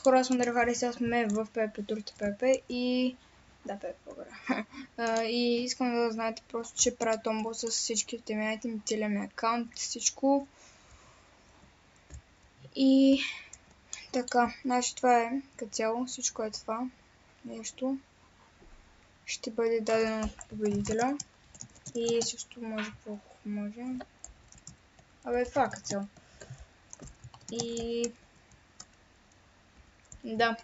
хора, аз съм Драхари, сега сме в ПП Турите ПП и... Да, ПП България. И искам да знаете просто, че правя томбо с всичките ми айтеми, целия ми акаунт, всичко. И... Така, значи това е като цяло, всичко е това нещо. Ще бъде дадено от победителя. И също може може. Абе, това като цяло. И... Да.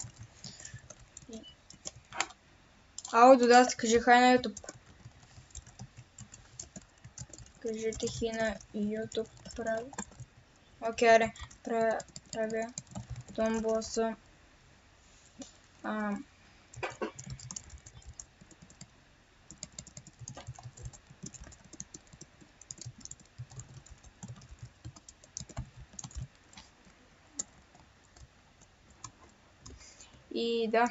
Ало, додат, кажи хай на YouTube. Кажете хай на YouTube. Правя. Окей, аре. Правя. Томбоса. И да.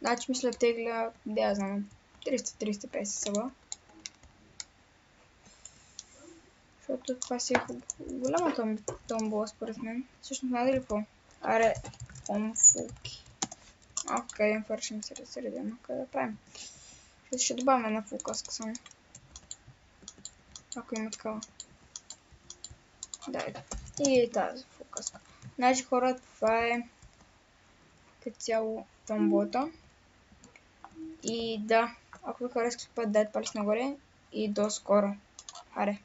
Значи мисля тегля, да я знам, 300-350 съба. Защото това си е голяма томбола според мен. Всъщност надали ли какво? Аре, фулки. Окей, фършим се разсредено. Къде да правим? Ще добавим една фулкаска само. Ако има такава. Да, и тази фулкаска. Значи хора, това е като цяло томболата. И да, ако ви харесва, дайте палец нагоре и до скоро. Аре!